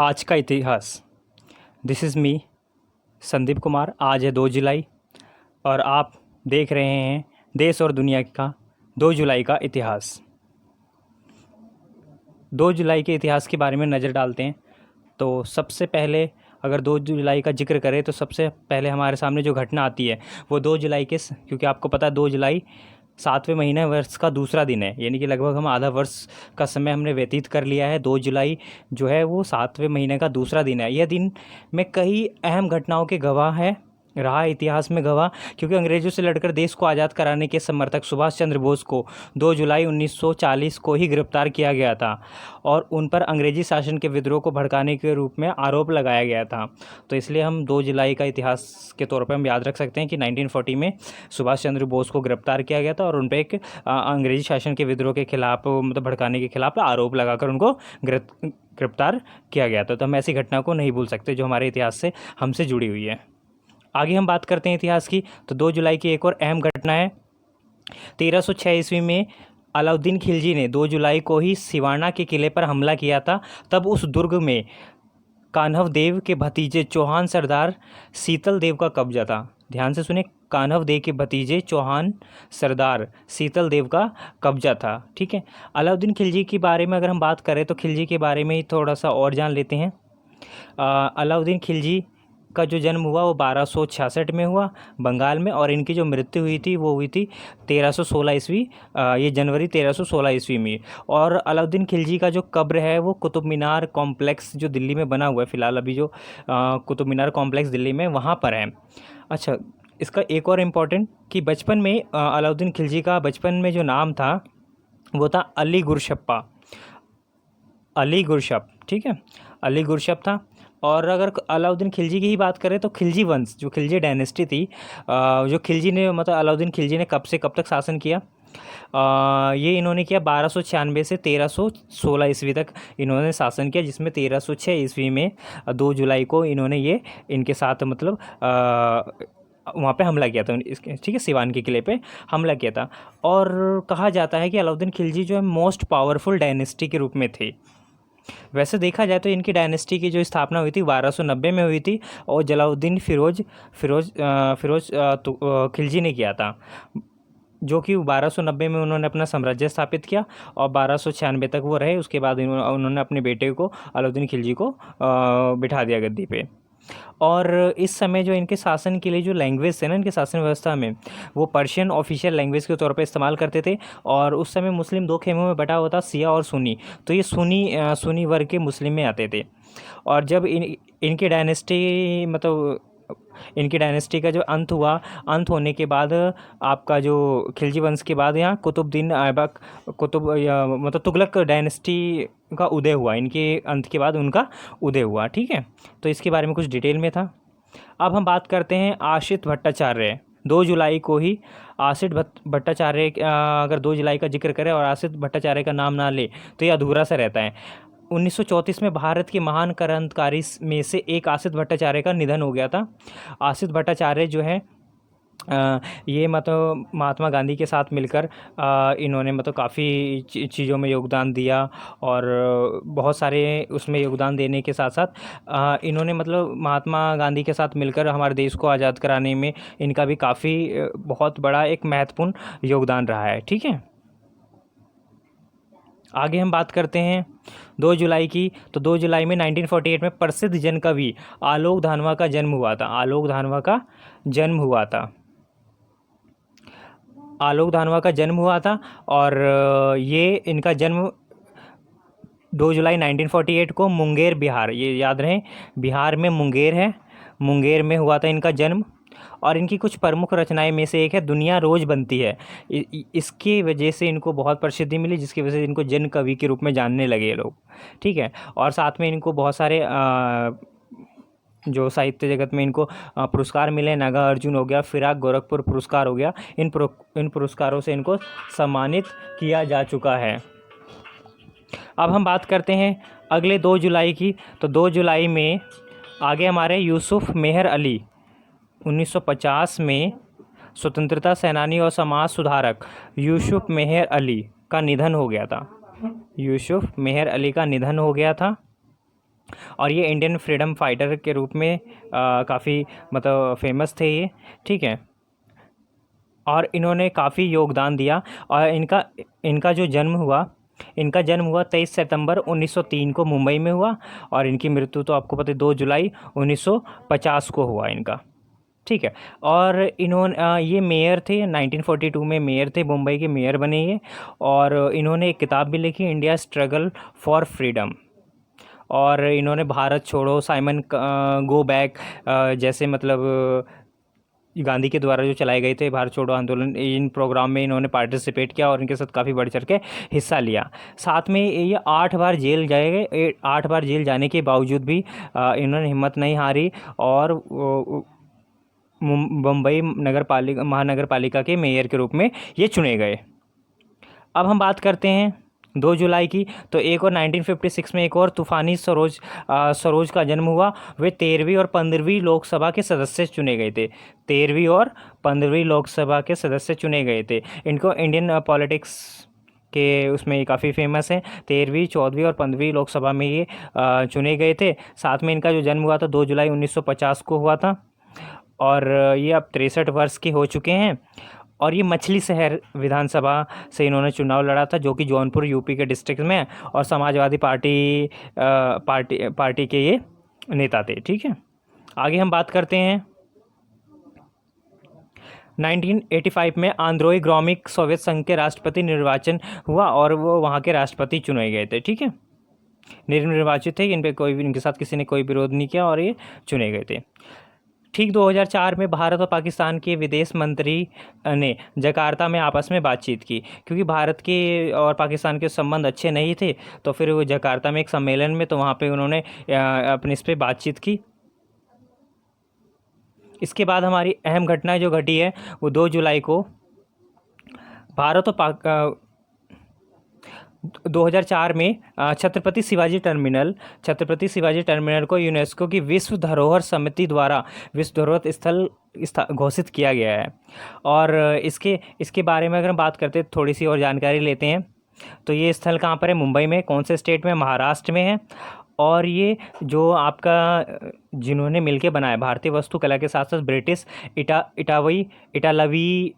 आज का इतिहास। This is me Sandeep Kumar. आज है 2 जुलाई और आप देख रहे हैं देश और दुनिया का 2 जुलाई का इतिहास। 2 जुलाई के इतिहास के बारे में नज़र डालते हैं तो सबसे पहले अगर 2 जुलाई का जिक्र करें तो सबसे पहले हमारे सामने जो घटना आती है वो 2 जुलाई के, क्योंकि आपको पता है 2 जुलाई 7वें महीने वर्ष का दूसरा दिन है, यानी कि लगभग हम आधा वर्ष का समय हमने व्यतीत कर लिया है। 2 जुलाई जो है वो 7वें महीने का दूसरा दिन है। यह दिन में कई अहम घटनाओं के गवाह है रहा है, इतिहास में गवाह, क्योंकि अंग्रेज़ों से लड़कर देश को आज़ाद कराने के समर्थक सुभाष चंद्र बोस को 2 जुलाई 1940 को ही गिरफ्तार किया गया था और उन पर अंग्रेजी शासन के विद्रोह को भड़काने के रूप में आरोप लगाया गया था। तो इसलिए हम 2 जुलाई का इतिहास के तौर पर हम याद रख सकते हैं कि 1940 में सुभाष चंद्र बोस को गिरफ्तार किया गया था और उन पर एक अंग्रेजी शासन के विद्रोह के खिलाफ, मतलब भड़काने के खिलाफ आरोप लगाकर उनको गिरफ्तार किया गया था। तो हम ऐसी घटना को नहीं भूल सकते जो हमारे इतिहास से हमसे जुड़ी हुई है। आगे हम बात करते हैं इतिहास की, तो 2 जुलाई की एक और अहम घटना है। 1306 ईस्वी में अलाउद्दीन खिलजी ने 2 जुलाई को ही सिवाना के किले पर हमला किया था। तब उस दुर्ग में कान्हव देव के भतीजे चौहान सरदार शीतल देव का कब्जा था। ध्यान से सुने, कान्हव देव के भतीजे चौहान सरदार शीतल देव का कब्जा था। ठीक है, अलाउद्दीन खिलजी के बारे में अगर हम बात करें तो खिलजी के बारे में ही थोड़ा सा और जान लेते हैं। अलाउद्दीन खिलजी का जो जन्म हुआ वो 1266 में हुआ बंगाल में, और इनकी जो मृत्यु हुई थी वो हुई थी 1316 ईस्वी, ये जनवरी 1316 ईस्वी में। और अलाउद्दीन खिलजी का जो कब्र है वो कुतुब मीनार कॉम्प्लेक्स जो दिल्ली में बना हुआ है फ़िलहाल, अभी जो कुतुब मीनार कॉम्प्लेक्स दिल्ली में वहाँ पर है। अच्छा, इसका एक और इम्पॉर्टेंट कि बचपन में अलाउद्दीन खिलजी का बचपन में जो नाम था वो था अली गुरशप्पा, अली गुरशप। ठीक है, अली गुरशप था। और अगर अलाउद्दीन खिलजी की ही बात करें तो खिलजी वंश, जो खिलजी डायनेस्टी थी, जो खिलजी ने, मतलब अलाउद्दीन खिलजी ने कब से कब तक शासन किया, ये इन्होंने किया 1296 से 1316 ईस्वी तक इन्होंने शासन किया, जिसमें 1306 ईस्वी में 2 जुलाई को इन्होंने ये इनके साथ, मतलब वहाँ पे हमला किया था इसके, ठीक है, सिवान के किले पे हमला किया था। और कहा जाता है कि अलाउद्दीन खिलजी जो है मोस्ट पावरफुल डायनेस्टी के रूप में थे। वैसे देखा जाए तो इनकी डायनेस्टी की जो स्थापना हुई थी 1290 में हुई थी और जलालुद्दीन फिरोज खिलजी ने किया था, जो कि 1290 में उन्होंने अपना साम्राज्य स्थापित किया और 1296 तक वो रहे। उसके बाद उन्होंने अपने बेटे को अलाउद्दीन खिलजी को बिठा दिया गद्दी पे। और इस समय जो इनके शासन के लिए जो लैंग्वेज है ना, इनके शासन व्यवस्था में, वो पर्शियन ऑफिशियल लैंग्वेज के तौर पे इस्तेमाल करते थे। और उस समय मुस्लिम 2 खेमों में बटा हुआ था, शिया और सुन्नी। तो ये सुन्नी वर्ग के मुस्लिम में आते थे। और जब इनकी डायनेस्टी, मतलब इनकी डायनेस्टी का जो अंत हुआ, अंत होने के बाद आपका जो खिलजी वंश के बाद यहाँ कुतुबुद्दीन ऐबक, मतलब तुगलक डायनेस्टी का उदय हुआ। इनके अंत के बाद उनका उदय हुआ। ठीक है, तो इसके बारे में कुछ डिटेल में था। अब हम बात करते हैं आश्रित भट्टाचार्य। 2 जुलाई को ही आश्रित भट्टाचार्य, अगर 2 जुलाई का जिक्र करें और आश्रित भट्टाचार्य का नाम ना ले तो ये अधूरा सा रहता है। 1934 में भारत के महान क्रांतिकारी में से एक आश्रित भट्टाचार्य का निधन हो गया था। आश्रित भट्टाचार्य जो है ये मतलब महात्मा गांधी के साथ मिलकर इन्होंने मतलब काफ़ी चीज़ों में योगदान दिया और बहुत सारे उसमें योगदान देने के साथ साथ इन्होंने, मतलब महात्मा गांधी के साथ मिलकर हमारे देश को आज़ाद कराने में इनका भी काफ़ी बहुत बड़ा एक महत्वपूर्ण योगदान रहा है। ठीक है, आगे हम बात करते हैं 2 जुलाई की, तो 2 जुलाई में 1948 में प्रसिद्ध जन कवि आलोक धानवा का जन्म हुआ था। आलोक धानवा का जन्म हुआ था। आलोक धानवा का जन्म हुआ था और ये इनका जन्म 2 जुलाई 1948 को मुंगेर, बिहार, ये याद रहे बिहार में मुंगेर है, मुंगेर में हुआ था इनका जन्म। और इनकी कुछ प्रमुख रचनाएं में से एक है दुनिया रोज़ बनती है। इसकी वजह से इनको बहुत प्रसिद्धि मिली, जिसकी वजह से इनको जन कवि के रूप में जानने लगे लोग। ठीक है, और साथ में इनको बहुत सारे जो साहित्य जगत में इनको पुरस्कार मिले। नागा अर्जुन हो गया, फिराक गोरखपुर पुरस्कार हो गया, इन पुरस्कारों से इनको सम्मानित किया जा चुका है। अब हम बात करते हैं अगले 2 जुलाई की, तो 2 जुलाई में आगे हमारे यूसुफ मेहर अली, 1950 में स्वतंत्रता सेनानी और समाज सुधारक यूसुफ मेहर अली का निधन हो गया था। यूसुफ मेहर अली का निधन हो गया था। और ये इंडियन फ्रीडम फाइटर के रूप में काफ़ी मतलब फेमस थे ये, ठीक है। और इन्होंने काफ़ी योगदान दिया। और इनका जन्म हुआ 23 सितंबर 1903 को मुंबई में हुआ। और इनकी मृत्यु तो आपको पता है 2 जुलाई 1950 को हुआ इनका, ठीक है। और ये मेयर थे, 1942 में मेयर थे, मुंबई के मेयर बने ये। और इन्होंने एक किताब भी लिखी, इंडिया स्ट्रगल फॉर फ्रीडम। और इन्होंने भारत छोड़ो, साइमन गो बैक जैसे मतलब गांधी के द्वारा जो चलाए गए थे भारत छोड़ो आंदोलन, इन प्रोग्राम में इन्होंने पार्टिसिपेट किया और इनके साथ काफ़ी बढ़ चढ़ के हिस्सा लिया। साथ में ये 8 बार जेल गए। 8 बार जेल जाने के बावजूद भी इन्होंने हिम्मत नहीं हारी और मुंबई महानगर पालिका के मेयर के रूप में ये चुने गए। अब हम बात करते हैं 2 जुलाई की। तो एक और 1956 में एक और तूफ़ानी सरोज का जन्म हुआ। वे 13वीं और 15वीं लोकसभा के सदस्य चुने गए थे। 13वीं और 15वीं लोकसभा के सदस्य चुने गए थे। इनको इंडियन पॉलिटिक्स के उसमें ये काफ़ी फेमस है। 13वीं, 14वीं और 15वीं लोकसभा में ये चुने गए थे। साथ में इनका जो जन्म हुआ था 2 जुलाई 1950 को हुआ था। और ये अब 63 वर्ष के हो चुके हैं। और ये मछली शहर विधानसभा से इन्होंने चुनाव लड़ा था, जो कि जौनपुर यूपी के डिस्ट्रिक्ट में है। और समाजवादी पार्टी के ये नेता थे, ठीक है। आगे हम बात करते हैं 1985 में आंद्रोई ग्रोमिक सोवियत संघ के राष्ट्रपति निर्वाचन हुआ और वो वहाँ के राष्ट्रपति चुने गए थे, ठीक है। निर्वाचित थे, इन पे इनके साथ किसी ने कोई विरोध नहीं किया और ये चुने गए थे। ठीक 2004 में भारत और पाकिस्तान के विदेश मंत्री ने जकार्ता में आपस में बातचीत की, क्योंकि भारत के और पाकिस्तान के संबंध अच्छे नहीं थे। तो फिर वो जकार्ता में एक सम्मेलन में, तो वहाँ पे उन्होंने अपने इस पर बातचीत की। इसके बाद हमारी अहम घटना जो घटी है वो 2 जुलाई को भारत और 2004 में छत्रपति शिवाजी टर्मिनल को यूनेस्को की विश्व धरोहर समिति द्वारा विश्व धरोहर स्थल घोषित किया गया है। और इसके बारे में अगर हम बात करते हैं, थोड़ी सी और जानकारी लेते हैं। तो ये स्थल कहाँ पर है? मुंबई में। कौन से स्टेट में? महाराष्ट्र में है। और ये जो आपका जिन्होंने मिलके बनाया, भारतीय वास्तुकला के साथ साथ ब्रिटिश इटालवी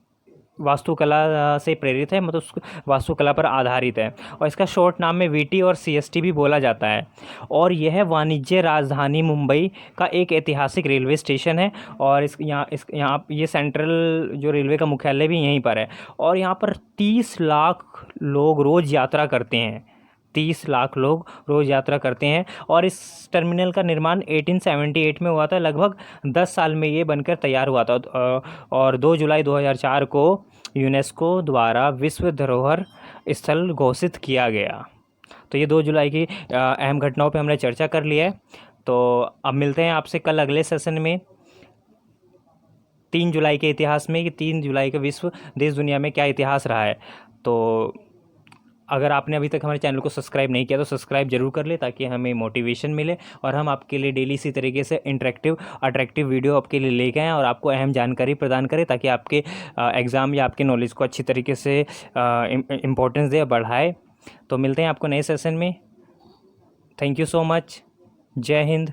वास्तुकला से प्रेरित है, मतलब वास्तुकला पर आधारित है। और इसका शॉर्ट नाम में वीटी और सीएसटी भी बोला जाता है। और यह वाणिज्य राजधानी मुंबई का एक ऐतिहासिक रेलवे स्टेशन है। और यहाँ ये सेंट्रल जो रेलवे का मुख्यालय भी यहीं पर है। और यहाँ पर 30 लाख लोग रोज़ यात्रा करते हैं। 30 लाख लोग रोज़ यात्रा करते हैं। और इस टर्मिनल का निर्माण 1878 में हुआ था। लगभग 10 साल में ये बनकर तैयार हुआ था। और 2 जुलाई 2004 को यूनेस्को द्वारा विश्व धरोहर स्थल घोषित किया गया। तो ये 2 जुलाई की अहम घटनाओं पे हमने चर्चा कर लिया है। तो अब मिलते हैं आपसे कल अगले सेशन में 3 जुलाई के इतिहास में, कि 3 जुलाई का विश्व देश दुनिया में क्या इतिहास रहा है। तो अगर आपने अभी तक हमारे चैनल को सब्सक्राइब नहीं किया तो सब्सक्राइब जरूर कर ले, ताकि हमें मोटिवेशन मिले और हम आपके लिए डेली इसी तरीके से अट्रैक्टिव वीडियो आपके लिए लेके आएँ और आपको अहम जानकारी प्रदान करें, ताकि आपके एग्ज़ाम या आपके नॉलेज को अच्छी तरीके से इम्पोर्टेंस दे, बढ़ाए। तो मिलते हैं आपको नए सेशन में। Thank you so much. जय हिंद।